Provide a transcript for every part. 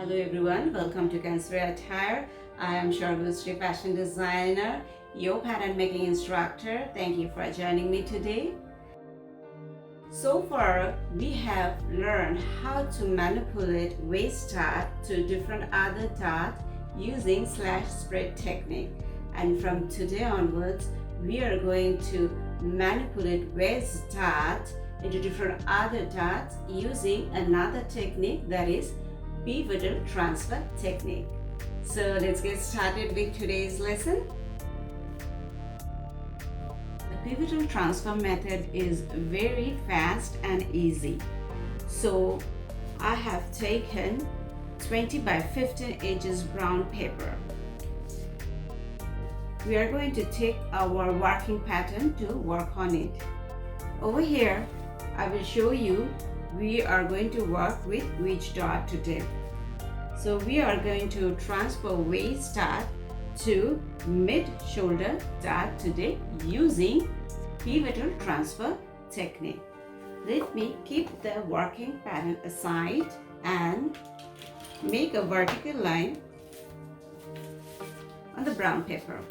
Hello everyone, welcome to Kansuri Attire. I am Shargusri, fashion designer, your pattern making instructor. Thank you for joining me today. So far, we have learned how to manipulate waist dart to different other dart using slash spread technique. And from today onwards, we are going to manipulate waist dart into different other darts using another technique, that is pivotal transfer technique. So let's get started with today's lesson. The pivotal transfer method is very fast and easy. So I have taken 20 by 15 inches brown paper. We are going to take our working pattern to work on it. Over here, I will show you we are going to work with which dart today. So we are going to transfer waist dart to mid shoulder dart today using pivotal transfer technique. Let me keep the working pattern aside and make a vertical line on the brown paper.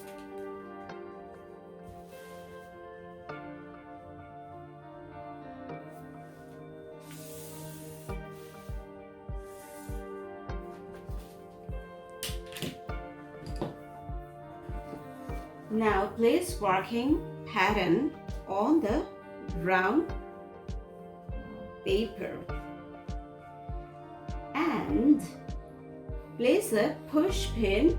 Now place working pattern on the brown paper and place a push pin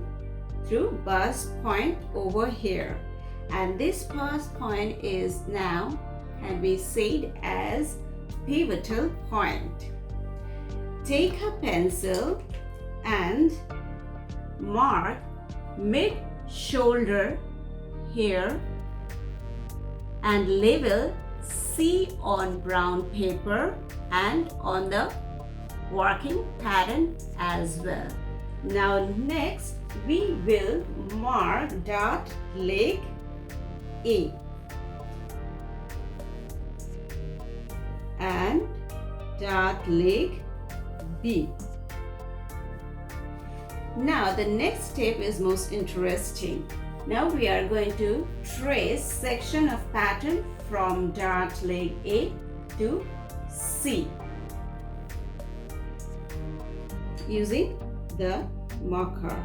through bust point over here, and this bust point is now can be said as pivotal point. Take a pencil and mark mid shoulder here and label C on brown paper and on the working pattern as well. Now next we will mark dart leg A and dart leg B. Now the next step is most interesting. Now we are going to trace section of pattern from dart leg A to C using the marker.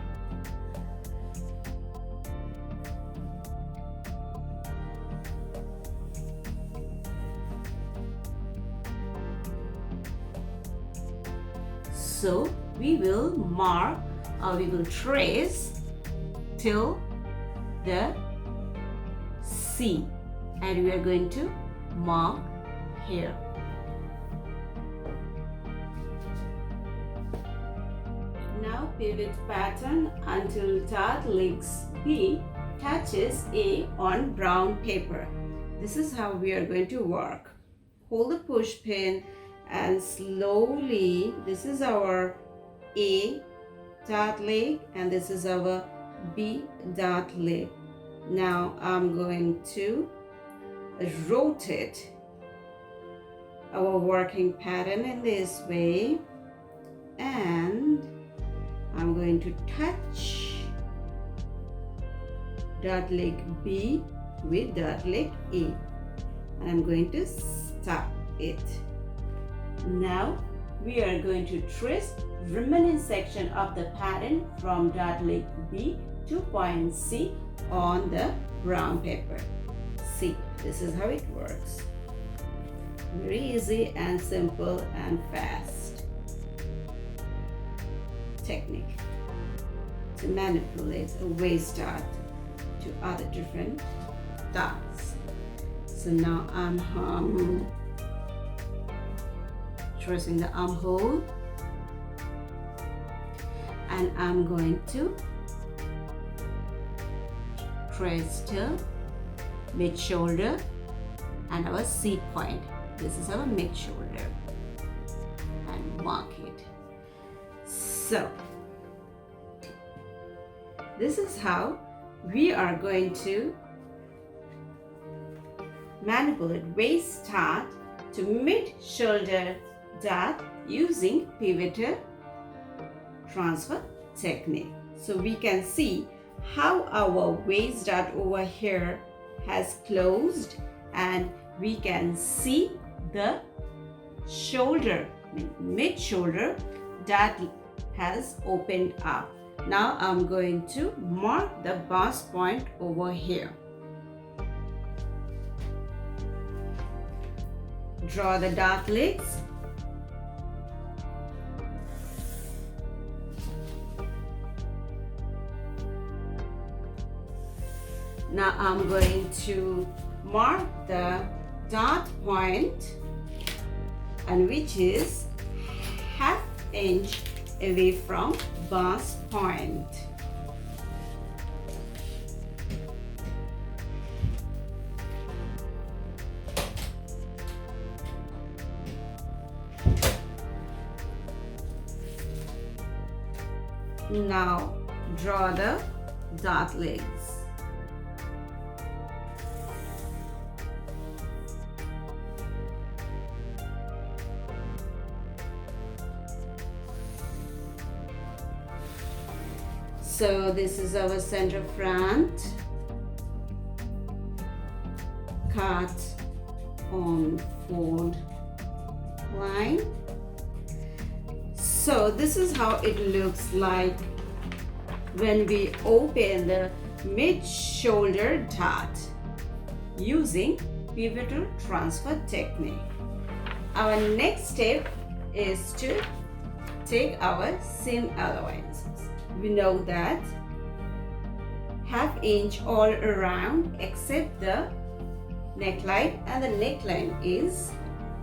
So we will mark or we will trace till the C, and we are going to mark here. Now pivot pattern until dart legs B touches A on brown paper. This is how we are going to work. Hold the push pin and slowly, this is our A dart leg and this is our B dart leg. Now I'm going to rotate our working pattern in this way, and I'm going to touch dart leg B with dart leg A, and I'm going to stop it. Now we are going to trace remaining section of the pattern from dart leg B to point C on the brown paper. See, this is how it works. Very easy and simple and fast technique to manipulate a waist dart to other different darts. So now I'm tracing the armhole, and I'm going to trace till mid shoulder and our C point. This is our mid shoulder, and mark it. So this is how we are going to manipulate waist dart to mid shoulder dart using pivotal transfer technique. So we can see how our waist dart over here has closed, and we can see the shoulder, mid shoulder, that has opened up. Now I'm going to mark the bust point over here. Draw the dart legs. Now I'm going to mark the dart point, and which is ½ inch away from bust point. Now draw the dart legs. So this is our center front, cut on fold line. So this is how it looks like when we open the mid shoulder dart using pivotal transfer technique. Our next step is to take our seam allowances. We know that ½ inch all around except the neckline, and the neckline is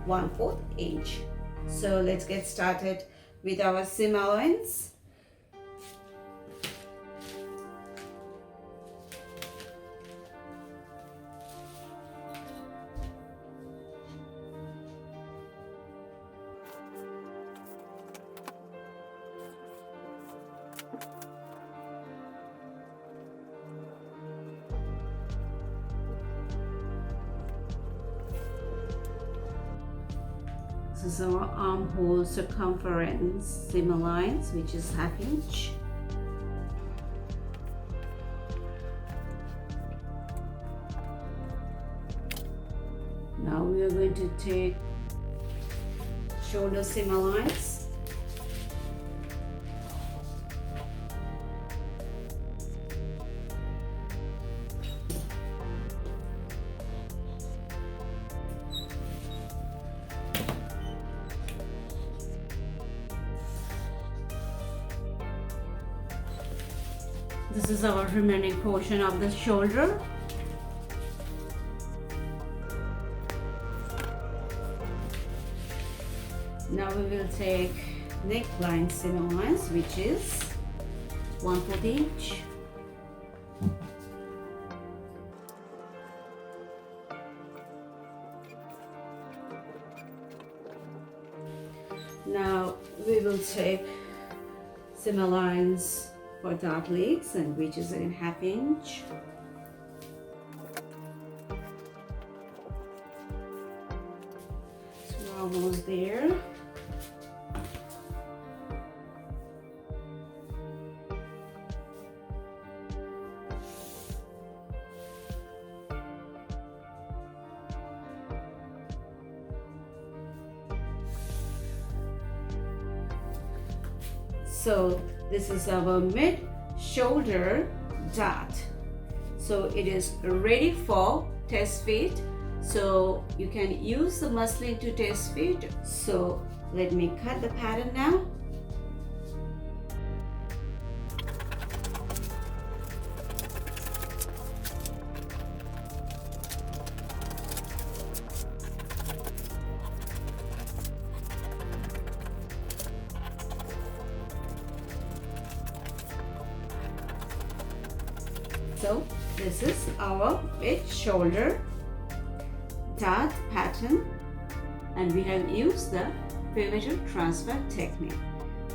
1/4 inch. So let's get started with our seam allowance. This is our armhole circumference seam allowance, which is ½ inch. Now we are going to take shoulder seam allowance. This is our remaining portion of the shoulder. Now we will take neckline seam allowance, which is 1/4 inch. Now we will take seam allowance for dart legs, and which is in ½ inch. So we're almost there. So this is our mid shoulder dart. So it is ready for test fit. So you can use the muslin to test fit. So let me cut the pattern now. So this is our mid shoulder dart pattern, and we have used the pivotal transfer technique.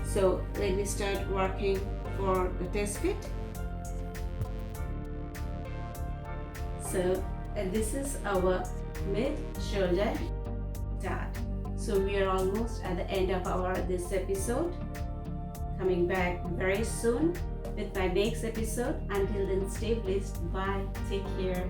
So let me start working for the test fit. So this is our mid shoulder dart. So we are almost at the end of this episode. coming back very soon with my next episode. Until then, stay blessed. Bye. Take care.